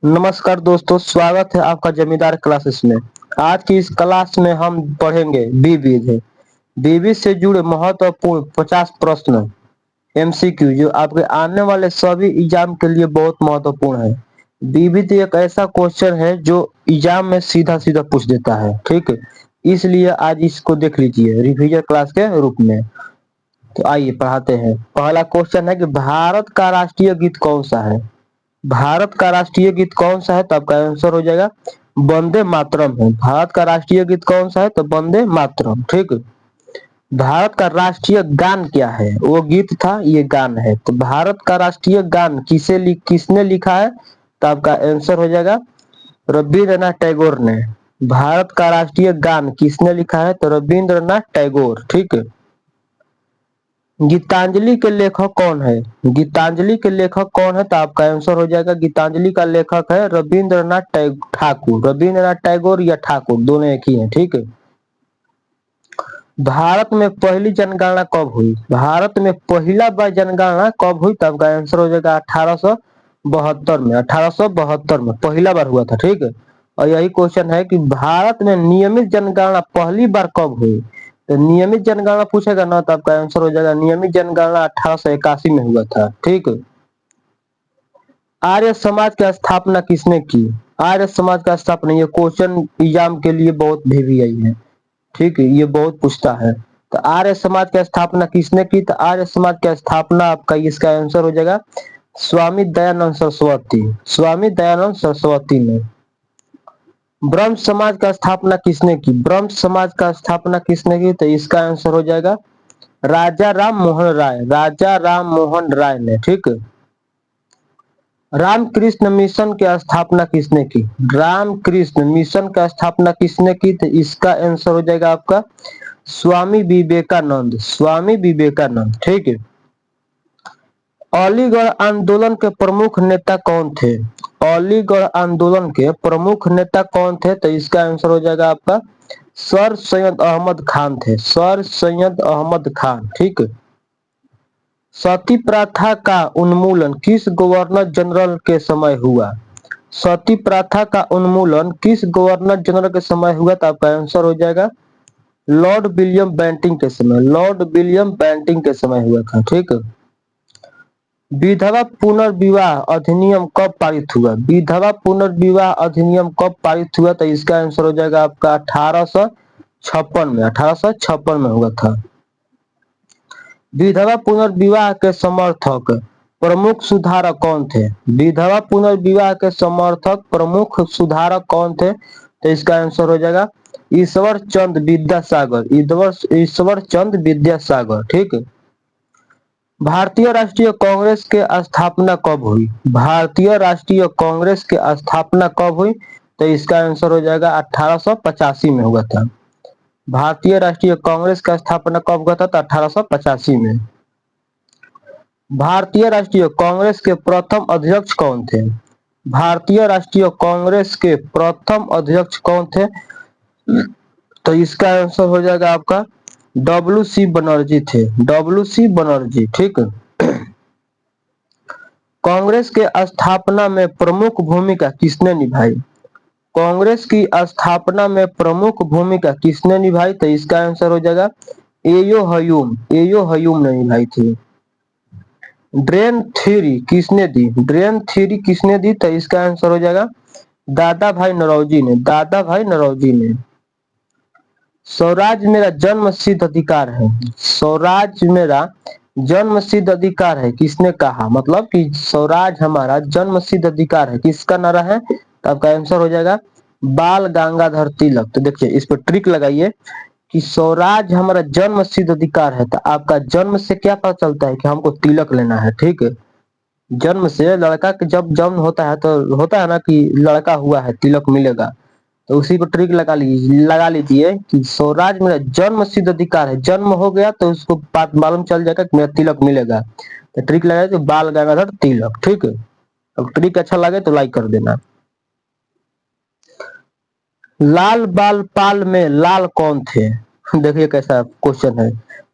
नमस्कार दोस्तों, स्वागत है आपका जमींदार क्लासेस में। आज की इस क्लास में हम पढ़ेंगे बीबीज है। बीबीज से जुड़े महत्वपूर्ण 50 प्रश्न एमसीक्यू जो आपके आने वाले सभी एग्जाम के लिए बहुत महत्वपूर्ण है। बीबीज एक ऐसा क्वेश्चन है जो एग्जाम में सीधा सीधा पूछ देता है, ठीक है। इसलिए आज इसको देख लीजिए रिवीजन क्लास के रूप में। तो आइए पढ़ाते हैं। पहला क्वेश्चन है कि भारत का राष्ट्रीय गीत कौन सा है। भारत का राष्ट्रीय गीत कौन सा है, तो आपका आंसर हो जाएगा वंदे मातरम है। भारत का राष्ट्रीय गीत कौन सा है, तो वंदे मातरम, ठीक। भारत का राष्ट्रीय गान क्या है, वो गीत था, ये गान है। तो भारत का राष्ट्रीय गान किसने लिखा है, तो आपका आंसर हो जाएगा रविंद्रनाथ टैगोर ने। भारत का राष्ट्रीय गान किसने लिखा है, तो रविंद्रनाथ टैगोर, ठीक है। गीतांजलि के लेखक कौन है। गीतांजलि के लेखक कौन है, तो आपका आंसर हो जाएगा गीतांजलि का लेखक है रविंद्रनाथ ठाकुर। रविंद्रनाथ टैगोर या ठाकुर दोनों एक ही हैं, ठीक है। भारत में पहली जनगणना कब हुई। भारत में पहला बार जनगणना कब हुई, तो आपका आंसर हो जाएगा 1872 में। 1872 में पहला बार हुआ था, ठीक है। और यही क्वेश्चन है कि भारत में नियमित जनगणना पहली बार कब हुई। तो नियमित जनगणना पूछेगा ना, तो आपका आंसर हो जाएगा नियमित जनगणना 1881 में हुआ था, ठीक है। आर्य समाज की स्थापना किसने की। आर्य समाज का स्थापना, ये क्वेश्चन एग्जाम के लिए बहुत भी आई है, ठीक है, ये बहुत पूछता है। तो आर्य समाज की स्थापना किसने की, तो आर्य समाज की स्थापना आपका इसका आंसर हो जाएगा स्वामी दयानंद सरस्वती। स्वामी दयानंद सरस्वती ने। ब्रह्म समाज का स्थापना किसने की। ब्रह्म समाज का स्थापना किसने की, तो इसका आंसर हो जाएगा राजा राम मोहन राय। राजा राम मोहन राय ने, ठीक है। रामकृष्ण मिशन की स्थापना किसने की। रामकृष्ण मिशन का स्थापना किसने की, तो इसका आंसर हो जाएगा आपका स्वामी विवेकानंद। स्वामी विवेकानंद, ठीक है। अलीगढ़ आंदोलन के प्रमुख नेता कौन थे। अलीगढ़ आंदोलन के प्रमुख नेता कौन थे, तो इसका आंसर हो जाएगा आपका सर सैयद अहमद खान थे। सर सैयद अहमद खान, ठीक है। सती प्रथा का उन्मूलन किस गवर्नर जनरल के समय हुआ। सती प्रथा का उन्मूलन किस गवर्नर जनरल के समय हुआ, तो आपका आंसर हो जाएगा लॉर्ड विलियम बेंटिंग के समय। लॉर्ड विलियम बेंटिंग के समय हुआ था, ठीक है। विधवा पुनर्विवाह अधिनियम कब पारित हुआ। विधवा पुनर्विवाह अधिनियम कब पारित हुआ, तो इसका आंसर हो जाएगा आपका 1856 में। 1856 में हुआ था। विधवा पुनर्विवाह के समर्थक प्रमुख सुधारक कौन थे। विधवा पुनर्विवाह के समर्थक प्रमुख सुधारक कौन थे, तो इसका आंसर हो जाएगा ईश्वर चंद विद्यासागर। ईश्वर चंद विद्यासागर, ठीक है। भारतीय राष्ट्रीय कांग्रेस के स्थापना कब हुई। भारतीय राष्ट्रीय कांग्रेस के स्थापना कब हुई, तो इसका आंसर हो जाएगा 1885 में हुआ था। भारतीय राष्ट्रीय कांग्रेस का स्थापना कब हुआ था, तो 1885 में। भारतीय राष्ट्रीय कांग्रेस के प्रथम अध्यक्ष कौन थे। भारतीय राष्ट्रीय कांग्रेस के प्रथम अध्यक्ष कौन थे, तो इसका आंसर हो जाएगा आपका डब्ल्यू.सी. बनर्जी थे। डब्ल्यू.सी. बनर्जी, ठीक है। कांग्रेस के स्थापना में प्रमुख भूमिका किसने निभाई। कांग्रेस की स्थापना में प्रमुख भूमिका किसने निभाई, तो इसका आंसर हो जाएगा एयो हयूम। एयो हयूम ने निभाई थी। ड्रेन थ्योरी किसने दी। ड्रेन थ्योरी किसने दी, तो इसका आंसर हो जाएगा दादा भाई नौरोजी ने। दादा भाई नौरोजी ने। स्वराज मेरा जन्म सिद्ध अधिकार है। स्वराज मेरा जन्म सिद्ध अधिकार है किसने कहा, मतलब कि स्वराज हमारा जन्म सिद्ध अधिकार है, किसका नारा है, तो आपका आंसर हो जाएगा बाल गंगाधर तिलक। तो देखिए इस पर ट्रिक लगाइए कि स्वराज हमारा जन्म सिद्ध अधिकार है, तो आपका जन्म से क्या पता चलता है कि हमको तिलक लेना है, ठीक है। जन्म से लड़का के जब जन्म होता है तो होता है ना कि लड़का हुआ है तिलक मिलेगा। तो उसी को ट्रिक लगा लीजिए कि स्वराज मेरा जन्म सिद्ध अधिकार है। जन्म हो गया तो उसको बात मालूम चल जाएगा कि मेरा तिलक मिलेगा। तो ट्रिक लगाए तो बाल गंगाधर तिलक, ठीक है। अब ट्रिक अच्छा लगे तो लाइक कर देना। लाल बाल पाल में लाल कौन थे। देखिए कैसा क्वेश्चन है।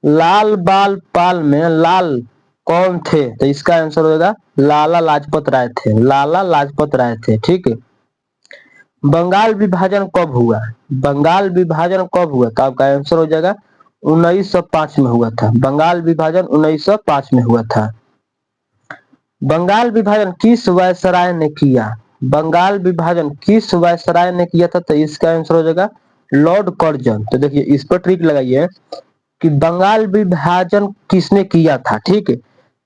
लाल बाल पाल में लाल कौन थे? तो इसका आंसर होगा लाला लाजपत राय थे, लाला लाजपत राय थे। ठीक है। बंगाल विभाजन कब हुआ? बंगाल विभाजन कब हुआ? तो आपका आंसर हो जाएगा 1905 में हुआ था। बंगाल विभाजन 1905 में हुआ था। बंगाल विभाजन किस वायसराय ने किया? बंगाल विभाजन किस वायसराय ने किया था? तो इसका आंसर हो जाएगा लॉर्ड कर्जन। तो देखिए इस पर ट्रिक लगाइए कि बंगाल विभाजन किसने किया था। ठीक है।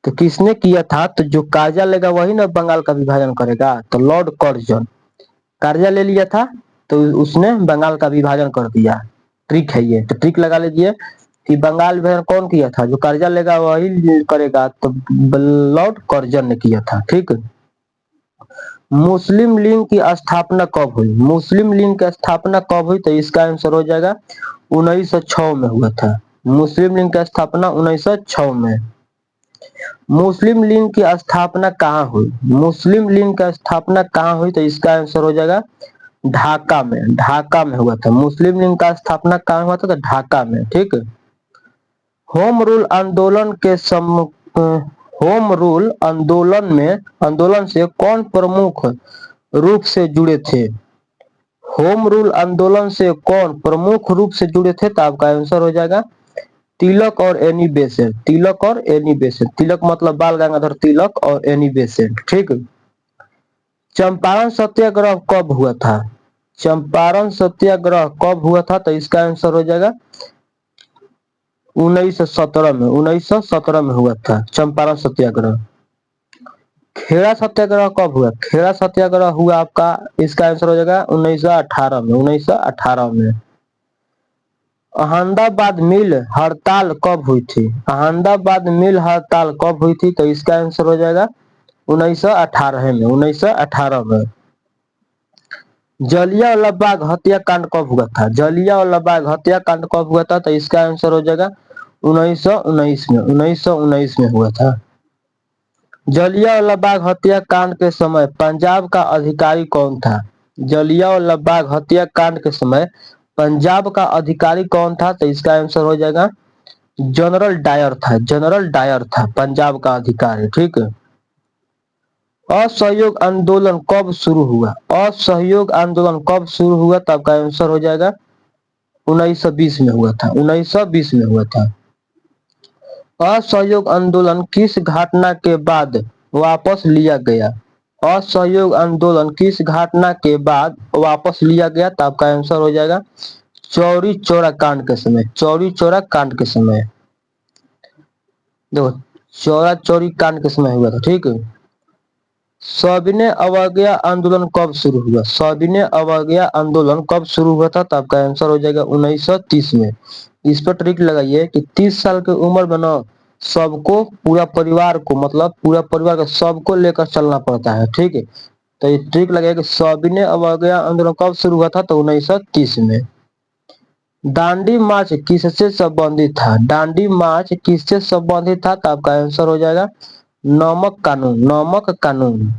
तो किसने किया था? तो जो कर्जा लेगा वही ना बंगाल का विभाजन करेगा। तो लॉर्ड कर्जन कर्जा ले लिया था तो उसने बंगाल का विभाजन कर दिया। ट्रिक है ये, तो ट्रिक लगा लीजिए कि बंगाल विभाजन कौन किया था? जो कर्जा लेगा वही करेगा, तो लॉर्ड कर्जन ने किया था। ठीक है। मुस्लिम लीग की स्थापना कब हुई? मुस्लिम लीग की स्थापना कब हुई? तो इसका आंसर हो जाएगा 1906 में हुआ था। मुस्लिम लीग की स्थापना 1906 में। मुस्लिम लीग की स्थापना कहाँ हुई? मुस्लिम लीग की स्थापना कहाँ हुई? तो इसका आंसर हो जाएगा ढाका में। ढाका में हुआ था। मुस्लिम लीग का स्थापना कहाँ हुआ था? तो ढाका में। ठीक है। होम रूल आंदोलन के होम रूल आंदोलन से कौन प्रमुख रूप से जुड़े थे? होम रूल आंदोलन से कौन प्रमुख रूप से जुड़े थे? तो आपका आंसर हो जाएगा तिलक और एनी बेसेंट। तिलक और एनी बेसेंट। तिलक मतलब बाल गंगाधर तिलक और एनी बेसेंट। ठीक है। चंपारण सत्याग्रह कब हुआ था? चंपारण सत्याग्रह कब हुआ था? तो इसका आंसर हो जाएगा 1917 में। 1917 में हुआ था चंपारण सत्याग्रह। खेड़ा सत्याग्रह कब हुआ? खेड़ा सत्याग्रह हुआ आपका, इसका आंसर हो जाएगा 1918 में। 1918 में। अहमदाबाद मिल हड़ताल कब हुई थी? अहमदाबाद मिल हड़ताल कब हुई थी? तो इसका आंसर हो जाएगा 1918 में। 1918 में। जलियांवाला बाग हत्याकांड कब हुआ था? जलियांवाला बाग हत्याकांड कब हुआ था? तो इसका आंसर हो जाएगा 1919 में। 1919 में हुआ था। जलियांवाला बाग हत्याकांड के समय पंजाब का अधिकारी कौन था? जलियांवाला बाग हत्याकांड के समय पंजाब का अधिकारी कौन था? तो इसका आंसर हो जाएगा जनरल डायर था। जनरल डायर था पंजाब का अधिकारी। ठीक है। असहयोग आंदोलन कब शुरू हुआ? असहयोग आंदोलन कब शुरू हुआ? तो आपका आंसर हो जाएगा 1920 में हुआ था। 1920 में हुआ था। असहयोग आंदोलन किस घटना के बाद वापस लिया गया? असहयोग आंदोलन किस घटना के बाद वापस लिया गया? तो आपका आंसर हो जाएगा चौरी चौरा कांड के समय। चौरी चौरा कांड के समय। देखो चौरा चौरी कांड के समय हुआ था। ठीक है। सविनय अवज्ञा आंदोलन कब शुरू हुआ? सविनय अवज्ञा आंदोलन कब शुरू हुआ था? तो आपका आंसर हो जाएगा 1930 में। इस पर ट्रिक लगाइए कि 30 साल की उम्र में ना सबको, पूरा परिवार को, मतलब पूरा परिवार का सबको लेकर चलना पड़ता है। ठीक है। तो ये ट्रिक लगाइए कि सविनय अवज्ञा आंदोलन कब शुरू हुआ था? तो 1930 में। दांडी मार्च किससे संबंधित था? दांडी मार्च किससे संबंधित था? तो आपका आंसर हो जाएगा नमक कानून। नमक कानून।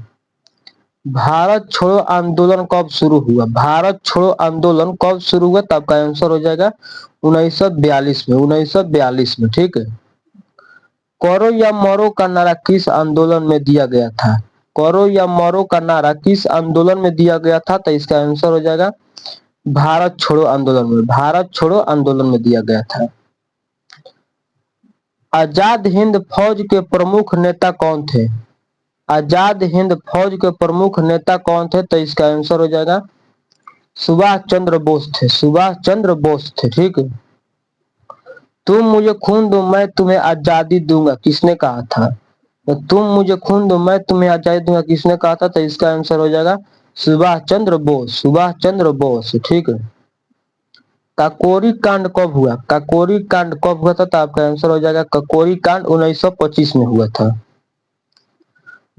भारत छोड़ो आंदोलन कब शुरू हुआ? भारत छोड़ो आंदोलन कब शुरू हुआ? तो आपका आंसर हो जाएगा 1942 में। 1942 में। ठीक है। करो या मरो का नारा किस आंदोलन में दिया गया था? करो या मरो का नारा किस आंदोलन में दिया गया था? तो इसका आंसर हो जाएगा भारत छोड़ो आंदोलन में। भारत छोड़ो आंदोलन में दिया गया था। आजाद हिंद फौज के प्रमुख नेता कौन थे? आजाद हिंद फौज के प्रमुख नेता कौन थे? तो इसका आंसर हो जाएगा सुभाष चंद्र बोस थे। सुभाष चंद्र बोस थे। ठीक है। तुम मुझे खून दो मैं तुम्हें आजादी दूंगा किसने कहा था? तो तुम मुझे खून दो मैं तुम्हें आजादी दूंगा किसने कहा था? तो इसका आंसर हो जाएगा सुभाष चंद्र बोस। सुभाष चंद्र बोस। ठीक है। काकोरी कांड कब हुआ? काकोरी कांड कब हुआ था? तो आपका आंसर हो जाएगा काकोरी कांड 1925 में हुआ था।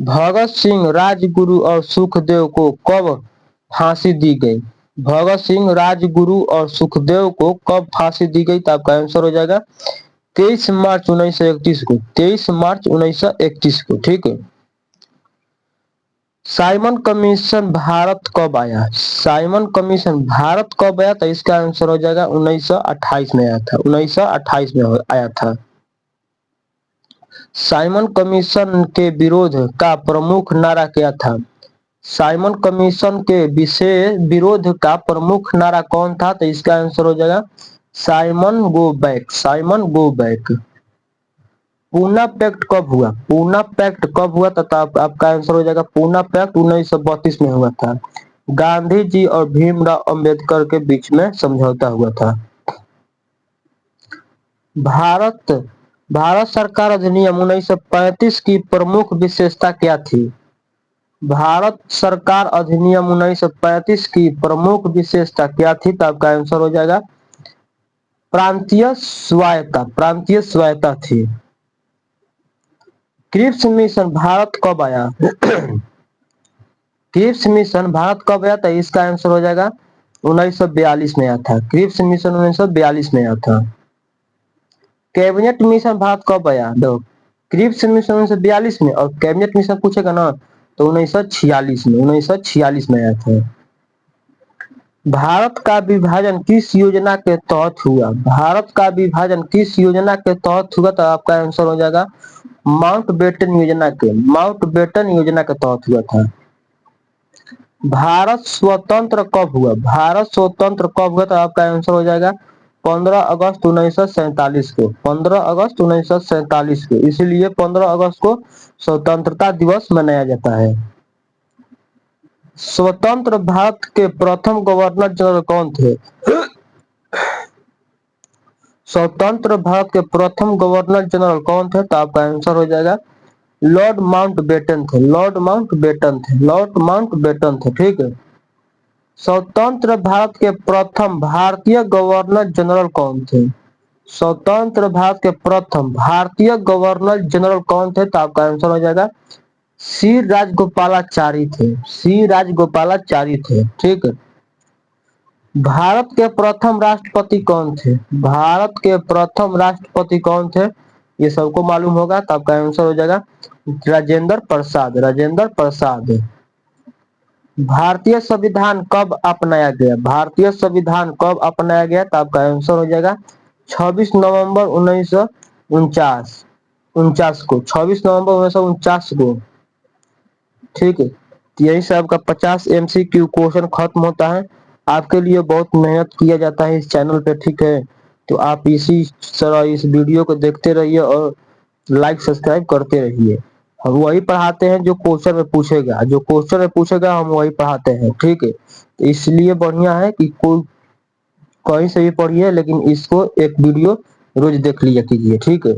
भगत सिंह, राजगुरु और सुखदेव को कब फांसी दी गई? भगत सिंह, राजगुरु और सुखदेव को कब फांसी दी गई? तो आपका आंसर हो जाएगा 23 मार्च 1931 को। 23 मार्च 1931 को। ठीक है। साइमन कमीशन भारत कब आया? साइमन कमीशन भारत कब आया? तो इसका आंसर हो जाएगा 1928 में आया था। 1928 में आया था। साइमन कमीशन के विरोध का प्रमुख नारा क्या था? साइमन कमीशन के विशेष विरोध का प्रमुख नारा कौन था? तो इसका आंसर हो जाएगा Simon go back. Simon go back. Poona pact कब हुआ? पूना पैक्ट कब हुआ था? तो आपका आंसर हो जाएगा पूना पैक्ट 1932 में हुआ था। गांधी जी और भीमराव अंबेडकर के बीच में समझौता हुआ था। भारत भारत सरकार अधिनियम 1935 की प्रमुख विशेषता क्या थी? भारत सरकार अधिनियम 1935 की प्रमुख विशेषता क्या थी? तो आपका आंसर हो जाएगा प्रांतीय स्वायत्ता। प्रांतीय स्वायत्ता थी। क्रिप्स मिशन भारत कब आया? क्रिप्स मिशन भारत कब आया था? इसका आंसर हो जाएगा 1942 में आया था। क्रिप्स मिशन 1942 में आया था। कैबिनेट मिशन भारत कब आया? दो क्रिप्स मिशन 1942 में और कैबिनेट मिशन पूछेगा ना तो 1946 में। 1946 में आया था। भारत का विभाजन किस योजना के तहत हुआ? भारत का विभाजन किस योजना के तहत हुआ? तो आपका आंसर हो जाएगा माउंटबेटन योजना के। माउंटबेटन योजना के तहत हुआ था। भारत स्वतंत्र कब हुआ? भारत स्वतंत्र कब हुआ? तो आपका आंसर हो जाएगा 15 अगस्त 1947 को। 15 अगस्त 1947 को। इसीलिए 15 अगस्त को स्वतंत्रता दिवस मनाया जाता है। स्वतंत्र भारत के प्रथम गवर्नर जनरल कौन थे? स्वतंत्र भारत के प्रथम गवर्नर जनरल कौन थे? तो आपका आंसर हो जाएगा लॉर्ड माउंटबेटन थे। लॉर्ड माउंटबेटन थे। लॉर्ड माउंटबेटन थे। ठीक है। स्वतंत्र भारत के प्रथम भारतीय गवर्नर जनरल कौन थे? स्वतंत्र भारत के प्रथम भारतीय गवर्नर जनरल कौन थे? तो आपका आंसर हो जाएगा सी राजगोपालाचारी थे। सी राजगोपालाचारी थे। ठीक है। भारत के प्रथम राष्ट्रपति कौन थे? भारत के प्रथम राष्ट्रपति कौन थे? ये सबको मालूम होगा। तो आपका आंसर हो जाएगा राजेंद्र प्रसाद। राजेंद्र प्रसाद। भारतीय संविधान कब अपनाया गया? भारतीय संविधान कब अपनाया गया? तो आपका आंसर हो जाएगा 26 नवंबर 1949 उनचास को। 26 नवंबर 1949 को। ठीक है। तो यही से आपका 50 MCQ क्वेश्चन खत्म होता है। आपके लिए बहुत मेहनत किया जाता है इस चैनल पे। ठीक है। तो आप इसी तरह इस वीडियो को देखते रहिए और लाइक सब्सक्राइब करते रहिए। हम वही पढ़ाते हैं जो क्वेश्चन में पूछेगा। जो क्वेश्चन में पूछेगा हम वही पढ़ाते हैं। ठीक है। तो इसलिए बढ़िया है कि कोई कहीं से भी पढ़िए लेकिन इसको एक वीडियो रोज देख लिया कीजिए। ठीक है।